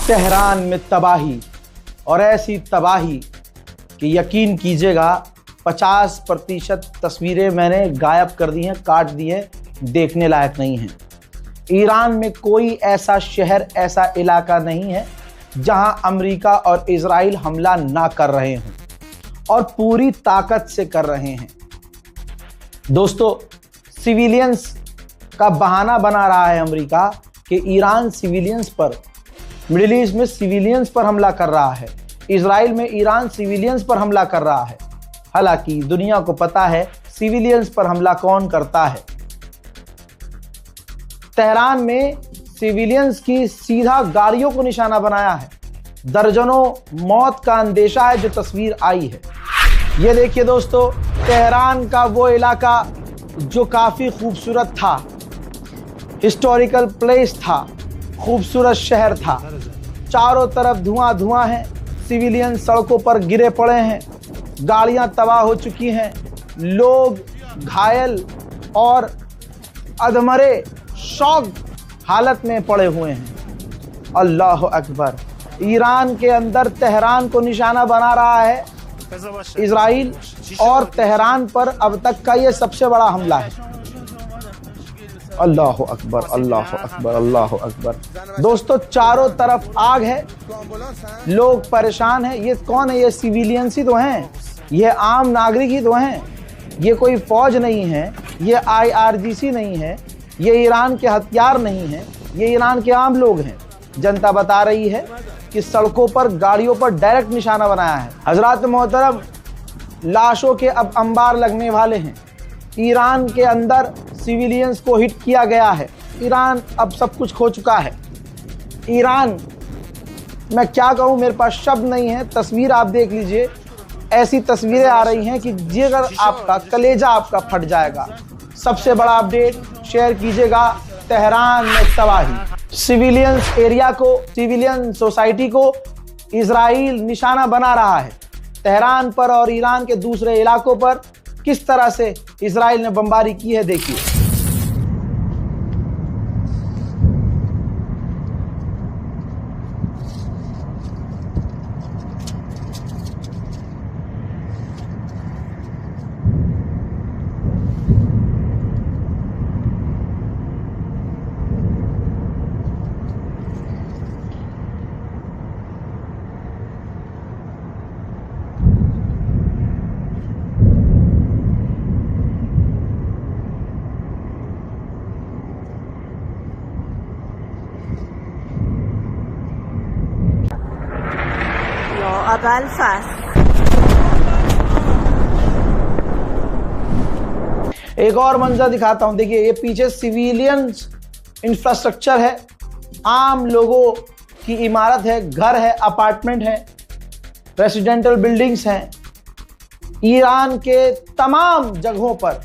Tehran में तबाही, और ऐसी तबाही कि यकीन कीजिएगा 50% तस्वीरें मैंने गायब कर दी हैं, काट दी हैं, देखने लायक नहीं हैं। ईरान में कोई ऐसा शहर, ऐसा इलाका नहीं है जहां अमेरिका और इजराइल हमला ना कर रहे हों, और पूरी ताकत से कर रहे हैं। दोस्तों, सिविलियंस का बहाना बना रहा है अमेरिका कि ईरान सिविलियंस पर, मिडिल ईस्ट में सिविलियंस पर हमला कर रहा है, इजराइल में ईरान सिविलियंस पर हमला कर रहा है। हालांकि दुनिया को पता है सिविलियंस पर हमला कौन करता है। तेहरान में सिविलियंस की सीधा गाड़ियों को निशाना बनाया है। दर्जनों मौत का अंदेशा है जो तस्वीर आई है। ये देखिए दोस्तों, तेहरान का वो इलाका जो काफ़ी खूबसूरत था, हिस्टोरिकल प्लेस था, खूबसूरत शहर था, चारों तरफ धुआं धुआं है, सिविलियन सड़कों पर गिरे पड़े हैं, गाड़ियां तबाह हो चुकी हैं, लोग घायल और अधमरे शॉक हालत में पड़े हुए हैं। अल्लाह अकबर। ईरान के अंदर तेहरान को निशाना बना रहा है इजराइल, और तेहरान पर अब तक का ये सबसे बड़ा हमला है। अल्लाह अकबर, अल्लाह अकबर, अल्लाह अकबर। दोस्तों, चारों तरफ आग है, लोग परेशान हैं। ये कौन है? ये सिविलियंस ही तो हैं, ये आम नागरिक ही तो हैं, ये कोई फौज नहीं है, ये IRGC नहीं है, ये ईरान के हथियार नहीं है, ये ईरान के आम लोग हैं। जनता बता रही है कि सड़कों पर, गाड़ियों पर डायरेक्ट निशाना बनाया है। हजरात मोहतरम, लाशों के अब अंबार लगने वाले हैं। ईरान के अंदर सिविलियंस को हिट किया गया है। ईरान अब सब कुछ खो चुका है। ईरान, मैं क्या कहूँ, मेरे पास शब्द नहीं है। तस्वीर आप देख लीजिए, ऐसी तस्वीरें आ रही हैं कि जिगर आपका, कलेजा आपका फट जाएगा। सबसे बड़ा अपडेट शेयर कीजिएगा, तेहरान में तबाही। सिविलियंस एरिया को, सिविलियन सोसाइटी को इजराइल निशाना बना रहा है। तेहरान पर और ईरान के दूसरे इलाकों पर किस तरह से इजराइल ने बमबारी की है, देखिए। aber fast. एक और मंजर दिखाता हूं, देखिए। ये पीछे सिविलियन इंफ्रास्ट्रक्चर है, आम लोगों की इमारत है, घर है, अपार्टमेंट है, रेसिडेंटल बिल्डिंग्स हैं। ईरान के तमाम जगहों पर,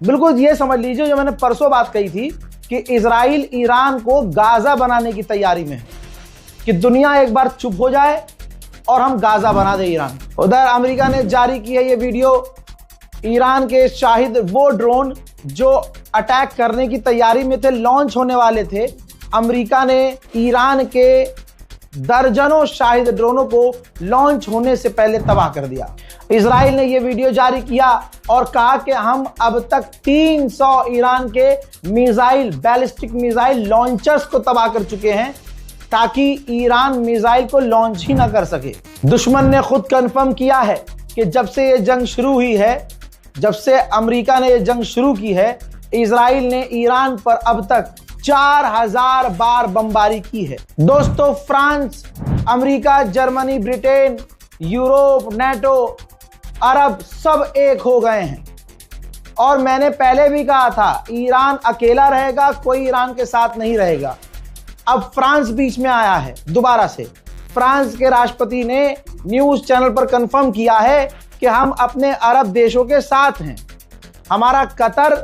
बिल्कुल ये समझ लीजिए जो मैंने परसों बात कही थी कि इजराइल ईरान को गाजा बनाने की तैयारी में है, कि दुनिया एक बार चुप हो जाए और हम गाजा बना दे ईरान। उधर अमेरिका ने जारी की है ये वीडियो। ईरान के शाहिद, वो ड्रोन जो अटैक करने की तैयारी में थे, लॉन्च होने वाले थे, अमेरिका ने ईरान के दर्जनों शाहिद ड्रोनों को लॉन्च होने से पहले तबाह कर दिया। इजराइल ने ये वीडियो जारी किया और कहा कि हम अब तक 300 ईरान के मिसाइल, बैलिस्टिक मिसाइल लॉन्चर्स को तबाह कर चुके हैं, ताकि ईरान मिसाइल को लॉन्च ही ना कर सके। दुश्मन ने खुद कंफर्म किया है कि जब से ये जंग शुरू हुई है, जब से अमेरिका ने ये जंग शुरू की है, इजराइल ने ईरान पर अब तक 4000 बार बमबारी की है। दोस्तों, France, America, Germany, Britain, Europe, NATO, अरब सब एक हो गए हैं। और मैंने पहले भी कहा था, ईरान अकेला रहेगा, कोई ईरान के साथ नहीं रहेगा। अब फ्रांस बीच में आया है दोबारा से। फ्रांस के राष्ट्रपति ने न्यूज़ चैनल पर कंफर्म किया है कि हम अपने अरब देशों के साथ हैं। हमारा कतर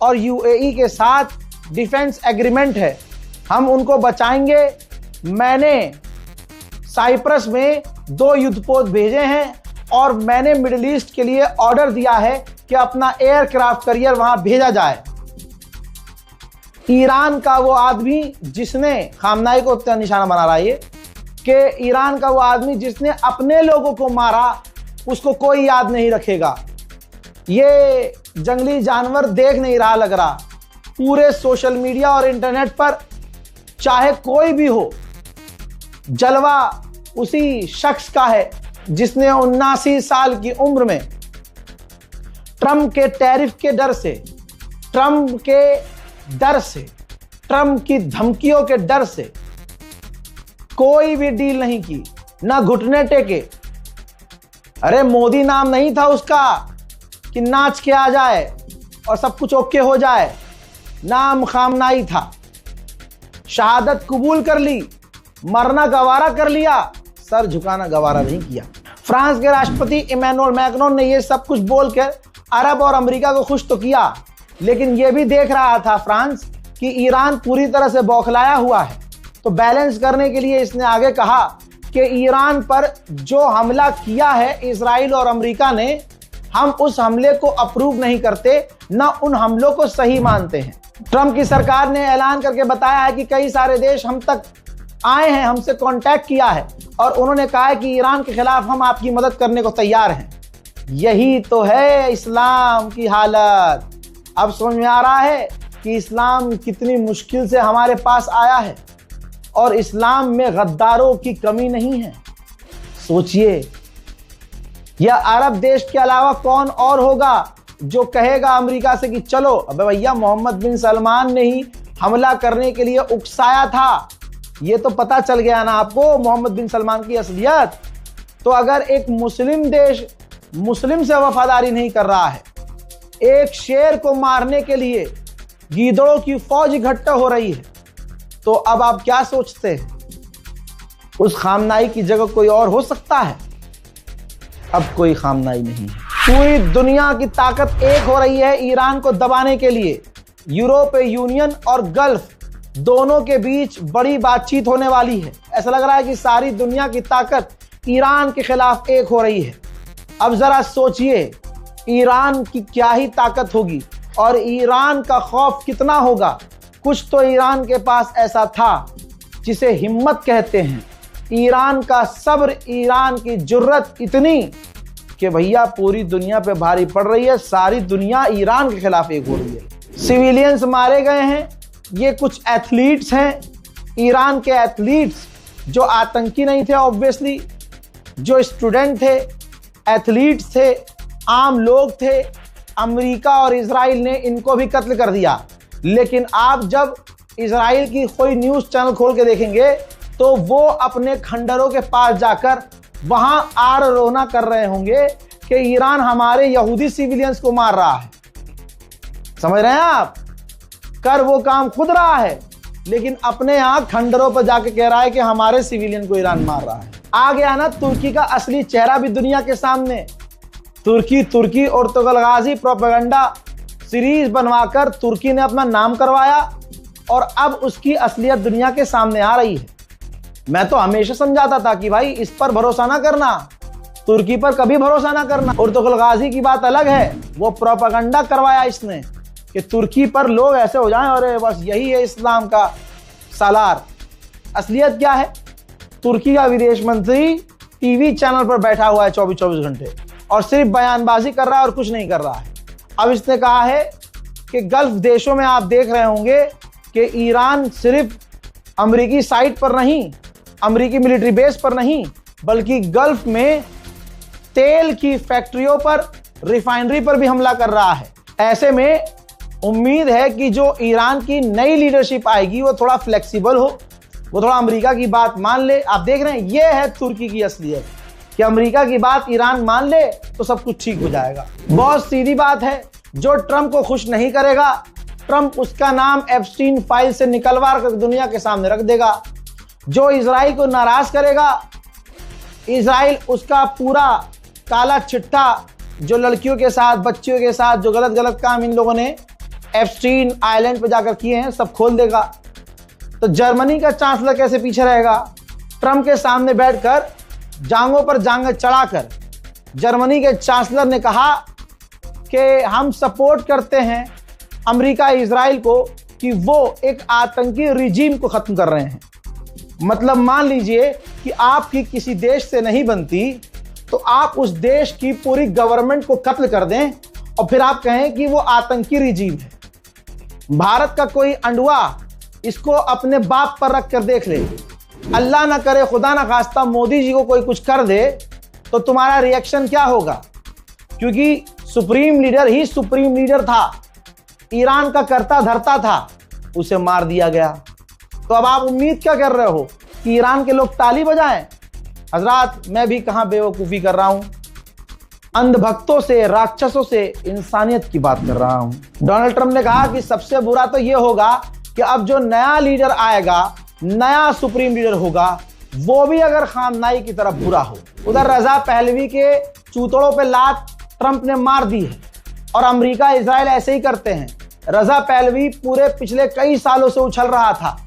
और UAE के साथ डिफेंस एग्रीमेंट है, हम उनको बचाएंगे। मैंने साइप्रस में 2 युद्धपोत भेजे हैं और मैंने मिडिल ईस्ट के लिए ऑर्डर दिया है कि अपना एयरक्राफ्ट कैरियर वहां भेजा जाए। ईरान का वो आदमी जिसने खामनाई को निशाना बना रहा है, कि ईरान का वो आदमी जिसने अपने लोगों को मारा उसको कोई याद नहीं रखेगा। ये जंगली जानवर देख नहीं रहा लग रहा। पूरे सोशल मीडिया और इंटरनेट पर चाहे कोई भी हो, जलवा उसी शख्स का है जिसने 79 साल की उम्र में ट्रंप के टैरिफ के डर से, ट्रंप के डर से, ट्रंप की धमकियों के डर से कोई भी डील नहीं की, ना घुटने टेके। अरे मोदी नाम नहीं था उसका कि नाच के आ जाए और सब कुछ ओके हो जाए, नाम खामनाई था। शहादत कबूल कर ली, मरना गवारा कर लिया, सर झुकाना गवारा नहीं किया। फ्रांस के राष्ट्रपति इमैनुअल मैक्रोन ने ये सब कुछ बोलकर अरब और अमेरिका को खुश तो किया, लेकिन ये भी देख रहा था फ्रांस कि ईरान पूरी तरह से बौखलाया हुआ है। तो बैलेंस करने के लिए इसने आगे कहा कि ईरान पर जो हमला किया है इजराइल और अमेरिका ने, हम उस हमले को अप्रूव नहीं करते, ना उन हमलों को सही मानते हैं। ट्रंप की सरकार ने ऐलान करके बताया है कि कई सारे देश हम तक आए हैं, हमसे कांटेक्ट किया है और उन्होंने कहा है कि ईरान के खिलाफ हम आपकी मदद करने को तैयार हैं। यही तो है इस्लाम की हालत। अब समझ में आ रहा है कि इस्लाम कितनी मुश्किल से हमारे पास आया है और इस्लाम में गद्दारों की कमी नहीं है। सोचिए, यह अरब देश के अलावा कौन और होगा जो कहेगा अमेरिका से कि चलो। अबे भैया, मोहम्मद बिन सलमान ने ही हमला करने के लिए उकसाया था। ये तो पता चल गया ना आपको मोहम्मद बिन सलमान की असलियत। तो अगर एक मुस्लिम देश मुस्लिम से वफादारी नहीं कर रहा है, एक शेर को मारने के लिए गीदड़ों की फौज इकट्ठा हो रही है, तो अब आप क्या सोचते हैं? उस खामनाई की जगह कोई और हो सकता है? अब कोई खामनाई नहीं है। पूरी दुनिया की ताकत एक हो रही है ईरान को दबाने के लिए। यूरोपीय यूनियन और गल्फ दोनों के बीच बड़ी बातचीत होने वाली है। ऐसा लग रहा है कि सारी दुनिया की ताकत ईरान के खिलाफ एक हो रही है। अब जरा सोचिए, ईरान की क्या ही ताकत होगी और ईरान का खौफ कितना होगा। कुछ तो ईरान के पास ऐसा था जिसे हिम्मत कहते हैं, ईरान का सब्र, ईरान की जुर्रत इतनी कि भैया पूरी दुनिया पे भारी पड़ रही है। सारी दुनिया ईरान के खिलाफ एक हो रही है। सिविलियंस मारे गए हैं। ये कुछ एथलीट्स हैं, ईरान के एथलीट्स जो आतंकी नहीं थे ऑब्वियसली, जो स्टूडेंट थे, एथलीट्स थे, आम लोग थे। अमेरिका और इजराइल ने इनको भी कत्ल कर दिया। लेकिन आप जब इजराइल की कोई न्यूज़ चैनल खोल के देखेंगे तो वो अपने खंडरों के पास जाकर वहां आर रोना कर रहे होंगे कि ईरान हमारे यहूदी सिविलियंस को मार रहा है। समझ रहे हैं आप? कर वो काम खुद रहा है, लेकिन अपने यहां खंडरों पर जाके कह रहा है कि हमारे सिविलियन को ईरान मार रहा है। आ गया ना तुर्की का असली चेहरा भी दुनिया के सामने। तुर्की और तुगलगाजी प्रोपेगेंडा सीरीज बनवाकर तुर्की ने अपना नाम करवाया और अब उसकी असलियत दुनिया के सामने आ रही है। मैं तो हमेशा समझाता था कि भाई इस पर भरोसा ना करना, तुर्की पर कभी भरोसा ना करना। और तुगलगाजी की बात अलग है, वो प्रोपेगेंडा करवाया इसने कि तुर्की पर लोग ऐसे हो जाएं और बस यही है इस्लाम का सालार। असलियत क्या है? तुर्की का विदेश मंत्री टीवी चैनल पर बैठा हुआ है 24-24 घंटे और सिर्फ बयानबाजी कर रहा है और कुछ नहीं कर रहा है। अब इसने कहा है कि गल्फ देशों में आप देख रहे होंगे कि ईरान सिर्फ अमेरिकी साइट पर नहीं, अमेरिकी मिलिट्री बेस पर नहीं, बल्कि गल्फ में तेल की फैक्ट्रियों पर, रिफाइनरी पर भी हमला कर रहा है। ऐसे में उम्मीद है कि जो ईरान की नई लीडरशिप आएगी वो थोड़ा फ्लेक्सिबल हो, वो थोड़ा अमेरिका की बात मान ले। आप देख रहे हैं, ये है तुर्की की असलियत कि अमेरिका की बात ईरान मान ले तो सब कुछ ठीक हो जाएगा। बहुत सीधी बात है, जो ट्रंप को खुश नहीं करेगा, ट्रंप उसका नाम एप्स्टीन फाइल से निकलवा कर दुनिया के सामने रख देगा। जो इजराइल को नाराज करेगा, इजराइल उसका पूरा काला चिट्ठा जो लड़कियों के साथ, बच्चियों के साथ जो गलत गलत काम इन लोगों ने एप्स्टीन आइलैंड पर जाकर किए हैं, सब खोल देगा। तो जर्मनी का चांसलर कैसे पीछे रहेगा? ट्रंप के सामने बैठकर जांघों पर जांघें चढ़ाकर जर्मनी के चांसलर ने कहा कि हम सपोर्ट करते हैं अमेरिका इजराइल को कि वो एक आतंकी रिजीम को खत्म कर रहे हैं। मतलब मान लीजिए कि आपकी किसी देश से नहीं बनती तो आप उस देश की पूरी गवर्नमेंट को कत्ल कर दें और फिर आप कहें कि वो आतंकी रिजीम है। भारत का कोई अंडुआ इसको अपने बाप पर रख कर देख ले, अल्लाह ना करे, खुदा ना खास्ता मोदी जी को कोई कुछ कर दे तो तुम्हारा रिएक्शन क्या होगा? क्योंकि सुप्रीम लीडर ही सुप्रीम लीडर था, ईरान का करता धरता था, उसे मार दिया गया। तो अब आप उम्मीद क्या कर रहे हो कि ईरान के लोग ताली बजाएं? हजरात, मैं भी कहां बेवकूफी कर रहा हूं, अंधभक्तों से, राक्षसों से इंसानियत की बात कर रहा हूं। डोनाल्ड ट्रंप ने कहा कि सबसे बुरा तो यह होगा कि अब जो नया लीडर आएगा, नया सुप्रीम लीडर होगा, वो भी अगर खामनाई की तरफ बुरा हो। उधर रजा पहलवी के चूतड़ों पे लात ट्रंप ने मार दी है और अमेरिका इजराइल ऐसे ही करते हैं। रजा पहलवी पूरे पिछले कई सालों से उछल रहा था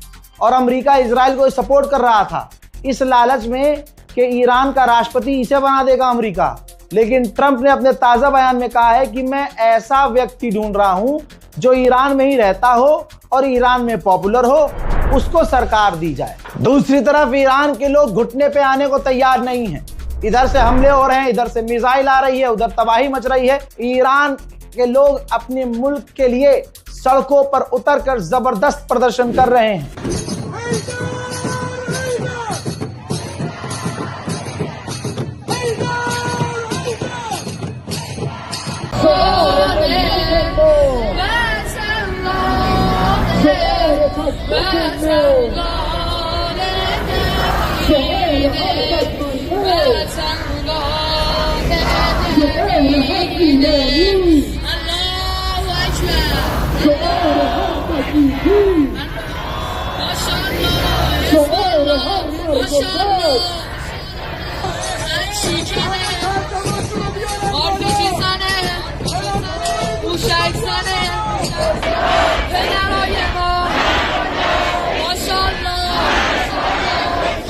और अमेरिका इजराइल को सपोर्ट कर रहा था इस लालच में कि ईरान का राष्ट्रपति इसे बना देगा अमेरिका। लेकिन ट्रंप ने अपने ताजा बयान में कहा है कि मैं ऐसा व्यक्ति ढूंढ रहा हूं जो ईरान में ही रहता हो और ईरान में पॉपुलर हो, उसको सरकार दी जाए। दूसरी तरफ ईरान के लोग घुटने पे आने को तैयार नहीं हैं। इधर से हमले हो रहे हैं, इधर से मिसाइल आ रही है, उधर तबाही मच रही है। ईरान के लोग अपने मुल्क के लिए सड़कों पर उतरकर जबरदस्त प्रदर्शन कर रहे हैं।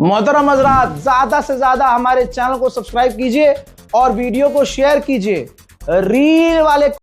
मोहतरम हज़रात, ज्यादा से ज्यादा हमारे चैनल को सब्सक्राइब कीजिए और वीडियो को शेयर कीजिए। रील वाले